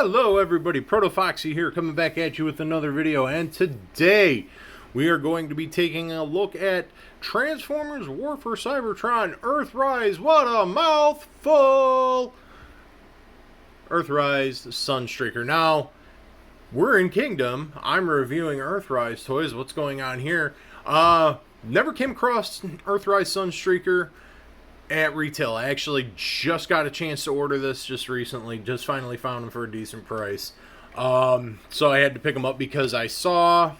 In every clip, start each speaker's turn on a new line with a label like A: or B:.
A: Hello everybody, ProtoFoxy here, coming back at you with another video, and today we are going to be taking a look at Transformers War for Cybertron Earthrise, what a mouthful! Earthrise Sunstreaker. Now, we're in Kingdom, I'm reviewing Earthrise toys, what's going on here? Never came across Earthrise Sunstreaker at retail. I actually just got a chance to order this just recently. Just finally found them for a decent price. So I had to pick them up because I saw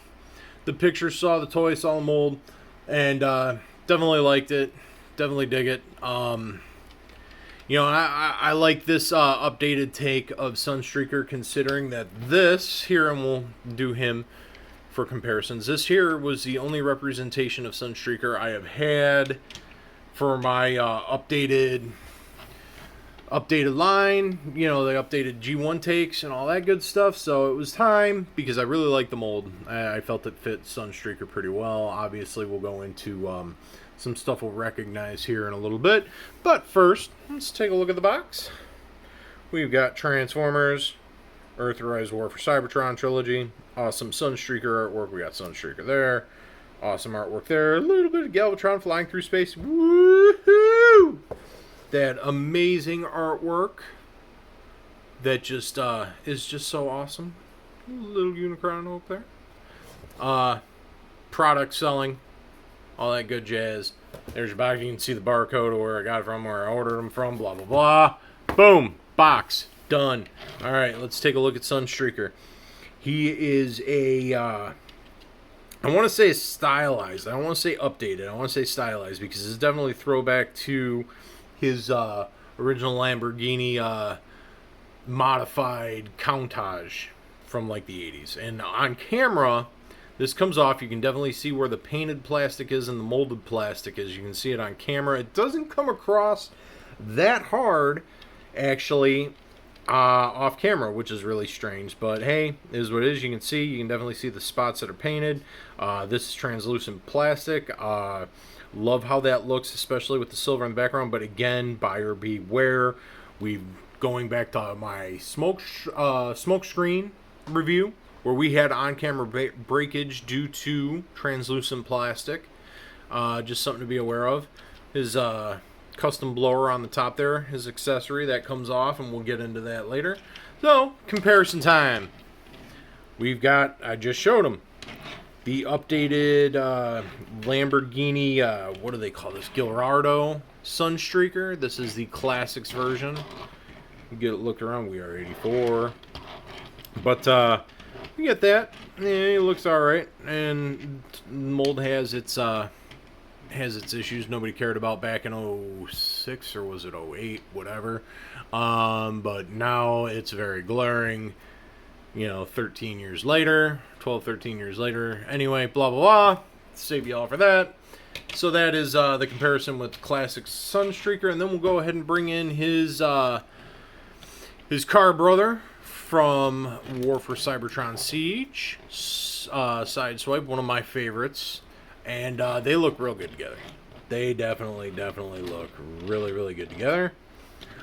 A: the picture, saw the toy, saw the mold, and definitely liked it. Definitely dig it. You know, I like this updated take of Sunstreaker, considering that this here, and we'll do him for comparisons, this here was the only representation of Sunstreaker I have had for my updated line, you know, the updated G1 takes and all that good stuff. So it was time, because I really like the mold. I felt it fit Sunstreaker pretty well. Obviously, we'll go into some stuff we'll recognize here in a little bit. But first, let's take a look at the box. We've got Transformers Earthrise War for Cybertron trilogy. Awesome Sunstreaker artwork. We got Sunstreaker there. Awesome artwork there. A little bit of Galvatron flying through space. Woohoo! That amazing artwork that just is just so awesome. Little Unicron up there. Product selling. All that good jazz. There's your box. You can see the barcode of where I got it from, where I ordered them from, blah, blah, blah. Boom. Box. Done. Alright, let's take a look at Sunstreaker. He is a... I want to say stylized. I don't want to say updated. I want to say stylized, because it's definitely throwback to his original Lamborghini modified Countach from like the 80s. And on camera, this comes off. You can definitely see where the painted plastic is and the molded plastic is. You can see it on camera. It doesn't come across that hard, actually, off camera, which is really strange, but hey, it is what it is. You can definitely see the spots that are painted. This is translucent plastic. Love how that looks, especially with the silver in the background, but again, buyer beware. We're going back to my smoke screen review, where we had on-camera breakage due to translucent plastic. Just something to be aware of. His custom blower on the top there, his accessory, that comes off, and we'll get into that later. So, comparison time. We've got, I just showed them, the updated Lamborghini, what do they call this, Gallardo Sunstreaker. This is the Classics version. You get it looked around, we are 84. But, you get that. Yeah, it looks alright. And mold has its issues nobody cared about back in 06, or was it 08, whatever. But now it's very glaring, you know, 13 years later, 12, 13 years later. Anyway, blah, blah, blah. Save you all for that. So that is the comparison with Classic Sunstreaker. And then we'll go ahead and bring in his car brother from War for Cybertron Siege. Sideswipe, one of my favorites. And they look real good together. They definitely look really, really good together.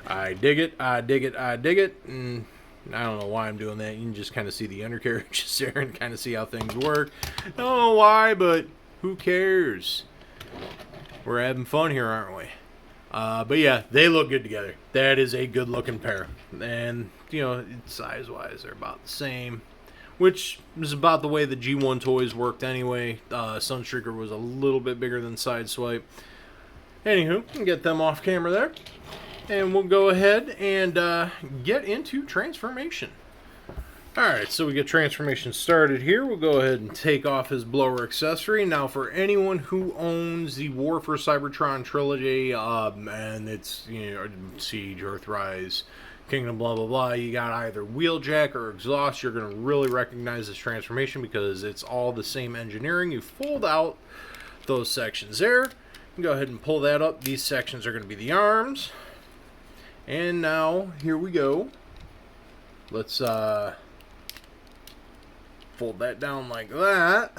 A: I dig it. I dig it. I dig it. And I don't know why I'm doing that. You can just kind of see the undercarriages there and kind of see how things work. I don't know why, but who cares? We're having fun here, aren't we? But yeah, they look good together. That is a good looking pair. And, you know, size-wise, they're about the same, which is about the way the G1 toys worked anyway. Sunstreaker was a little bit bigger than Sideswipe. Anywho, we can get them off camera there. And we'll go ahead and get into transformation. Alright, so we get transformation started here. We'll go ahead and take off his blower accessory. Now, for anyone who owns the War for Cybertron trilogy, and it's, you know, Siege, Earthrise, Kingdom, blah, blah, blah, you got either wheeljack or exhaust, you're going to really recognize this transformation because it's all the same engineering. You fold out those sections there. You can go ahead and pull that up. These sections are going to be the arms. And now, here we go. Let's fold that down like that.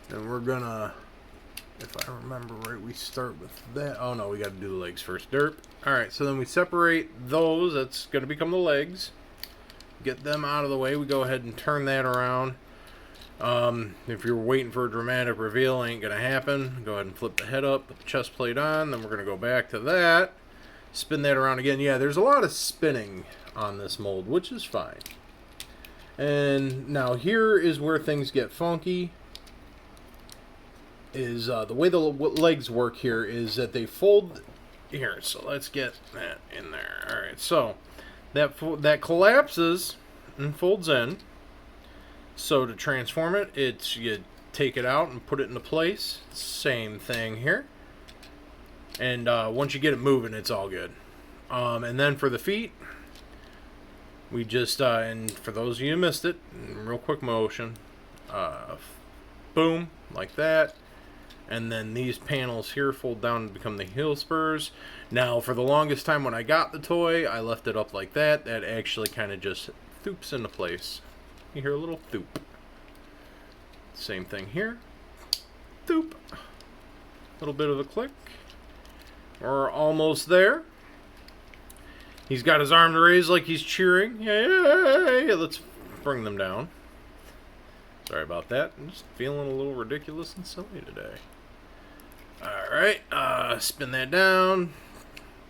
A: And we're going to, if I remember right, we start with that. Oh no, we got to do the legs first. Derp. Alright, so then we separate those. That's going to become the legs. get them out of the way. We go ahead and turn that around. If you're waiting for a dramatic reveal, ain't gonna happen. Go ahead and flip the head up, put the chest plate on, then we're gonna go back to that. Spin that around again. Yeah, there's a lot of spinning on this mold, which is fine. And now here is where things get funky. Is the way the legs work here is that they fold here. So let's get that in there. All right, so that collapses and folds in. So to transform it, it's you take it out and put it into place. Same thing here. And once you get it moving, it's all good. And then for the feet, we just, and for those of you who missed it, in real quick motion, boom, like that. And then these panels here fold down and become the heel spurs. Now, for the longest time when I got the toy, I left it up like that. That actually kind of just thoops into place. You hear a little thoop. Same thing here. Thoop. A little bit of a click. We're almost there. He's got his arms raised like he's cheering. Yay! Let's bring them down. Sorry about that. I'm just feeling a little ridiculous and silly today. Alright, spin that down.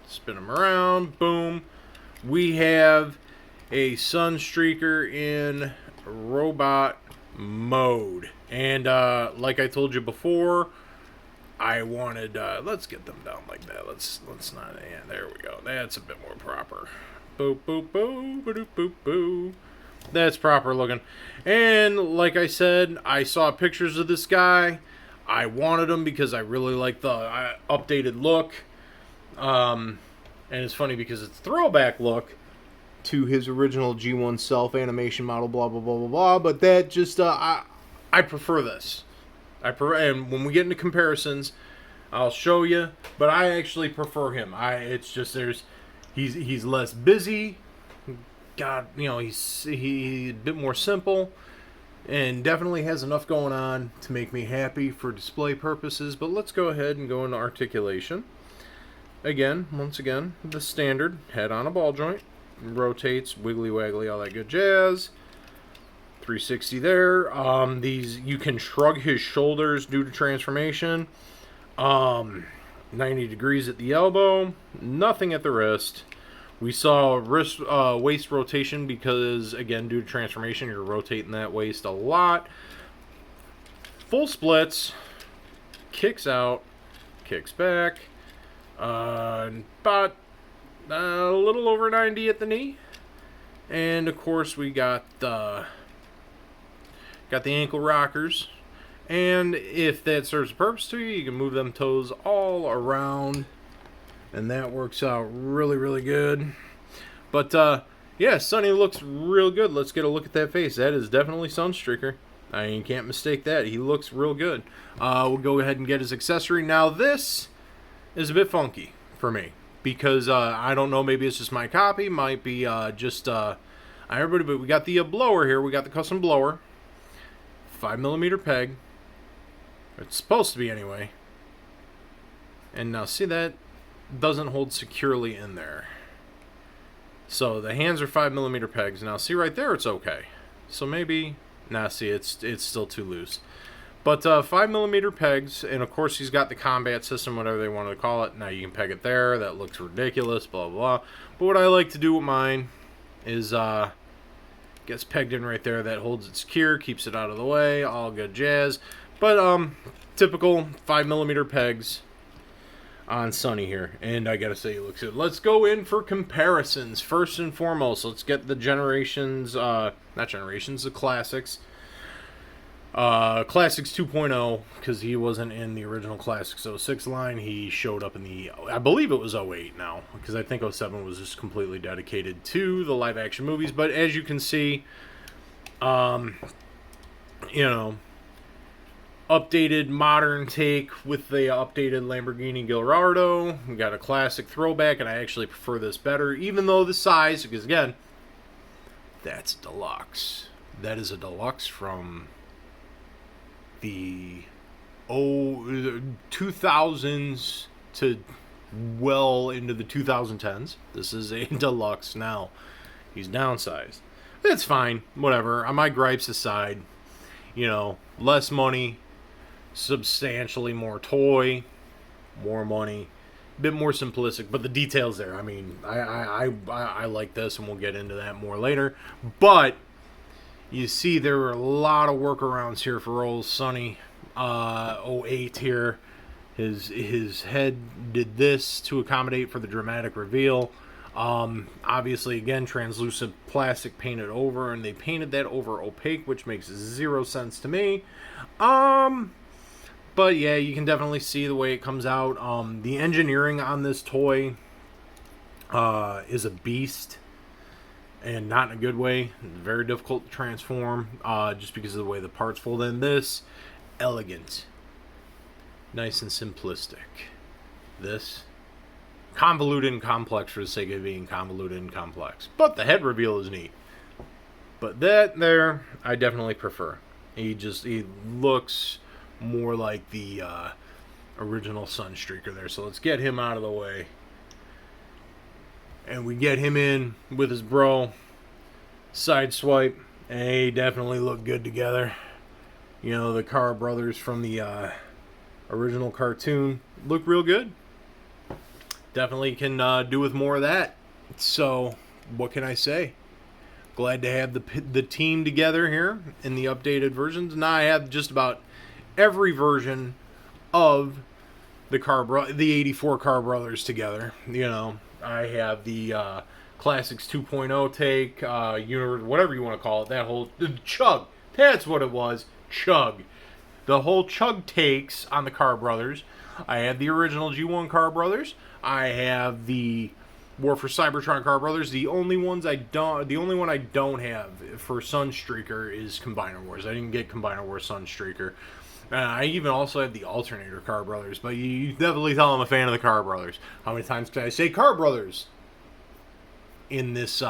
A: Spin him around. Boom. We have a Sunstreaker in robot mode. And like I told you before, I wanted, let's get them down like that. Let's not, yeah, there we go. That's a bit more proper. Boop, boop, boop, boop, boop, boop. That's proper looking. And like I said, I saw pictures of this guy. I wanted him because I really like the updated look. And it's funny because it's a throwback look to his original G1 self animation model, blah, blah, blah, blah, blah. But that just, I prefer this. And when we get into comparisons, I'll show you. But I actually prefer him. It's just he's less busy. God, you know, he's a bit more simple, and definitely has enough going on to make me happy for display purposes. But let's go ahead and go into articulation. Once again, the standard head on a ball joint, rotates, wiggly waggly, all that good jazz. 360 there. These, you can shrug his shoulders due to transformation. 90 degrees at the elbow, nothing at the wrist. We saw wrist waist rotation because, again, due to transformation, you're rotating that waist a lot. Full splits, kicks out, kicks back. About a little over 90 at the knee. And, of course, we got the ankle rockers. And if that serves a purpose to you, you can move them toes all around. And that works out really, really good. But, yeah, Sunny looks real good. Let's get a look at that face. That is definitely Sunstreaker. I mean, you can't mistake that. He looks real good. We'll go ahead and get his accessory. Now, this is a bit funky for me. Because, I don't know, maybe it's just my copy. Might be everybody, but we got the blower here. We got the custom blower. 5mm peg. It's supposed to be anyway. And now, see that? Doesn't hold securely in there. So the hands are 5mm pegs. Now see right there, it's okay. So maybe, nah, see, it's still too loose. But 5mm pegs, and of course he's got the combat system, whatever they want to call it. Now you can peg it there. That looks ridiculous, blah, blah, blah. But what I like to do with mine is gets pegged in right there. That holds it secure, keeps it out of the way, all good jazz. But typical 5mm pegs on Sunny here, and I gotta say it looks good. Let's go in for comparisons. First and foremost, let's get the generations, not generations, the classics. Classics 2.0, because he wasn't in the original Classics 06 line. He showed up in the, I believe it was 08 now, because I think 07 was just completely dedicated to the live action movies. But as you can see, you know, updated modern take with the updated Lamborghini Gallardo. We got a classic throwback, and I actually prefer this better, even though the size, because again, that's deluxe. That is a deluxe from the 2000s to well into the 2010s. This is a deluxe now. He's downsized. It's fine, whatever. My gripes aside, less money, substantially more toy, more money, a bit more simplistic, but the details there. I mean, I like this, and we'll get into that more later. But you see, there were a lot of workarounds here for old Sonny 08 here. His head did this to accommodate for the dramatic reveal. Obviously, again, translucent plastic painted over, and they painted that over opaque, which makes 0 sense to me. But yeah, you can definitely see the way it comes out. The engineering on this toy is a beast, and not in a good way. It's very difficult to transform, just because of the way the parts fold in. This, elegant, nice and simplistic. This, convoluted and complex for the sake of being convoluted and complex. But the head reveal is neat. But that there, I definitely prefer. He looks more like the original Sunstreaker there. So let's get him out of the way. And we get him in with his bro. Side swipe. And they definitely look good together. The Carr brothers from the original cartoon look real good. Definitely can do with more of that. So, what can I say? Glad to have the team together here in the updated versions. Now I have just about every version of the 84 Carr brothers together. I have the Classics 2.0 take, whatever you want to call it. That whole Chug. That's what it was. Chug. The whole Chug takes on the Carr brothers. I have the original G1 Carr brothers. I have the War for Cybertron Carr brothers. The only one I don't have for Sunstreaker is Combiner Wars. I didn't get Combiner Wars Sunstreaker. I even also have the Alternator Carr brothers, but you definitely tell I'm a fan of the Carr brothers. How many times can I say Carr brothers in this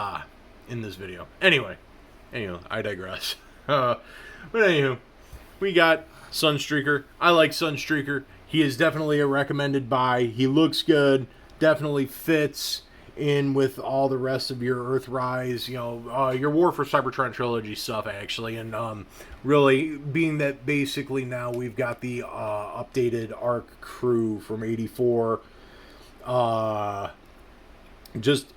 A: video? Anyway, I digress. But anywho, we got Sunstreaker. I like Sunstreaker. He is definitely a recommended buy. He looks good. Definitely fits in with all the rest of your Earthrise, your War for Cybertron trilogy stuff, actually. And really, being that basically now we've got the updated ARC crew from 84.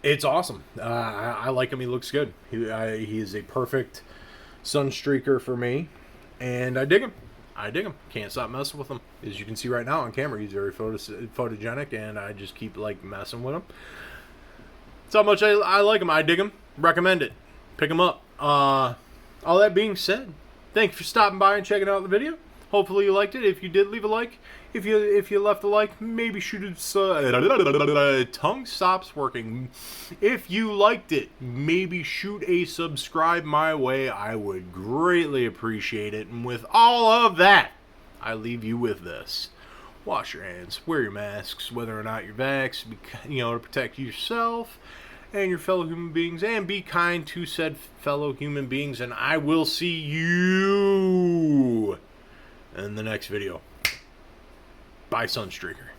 A: It's awesome. I like him. He looks good. He is a perfect Sunstreaker for me. And I dig him. Can't stop messing with him. As you can see right now on camera, he's very photogenic, and I just keep messing with him. That's how much I like him. I dig him. Recommend it. Pick him up. All that being said, thank you for stopping by and checking out the video. Hopefully you liked it. If you did, leave a like. If you left a like, maybe shoot it. Tongue stops working. If you liked it, maybe shoot a subscribe my way. I would greatly appreciate it. And with all of that, I leave you with this: wash your hands, wear your masks, whether or not you're vaxxed, to protect yourself and your fellow human beings, and be kind to said fellow human beings. And I will see you in the next video. Bye, Sunstreaker.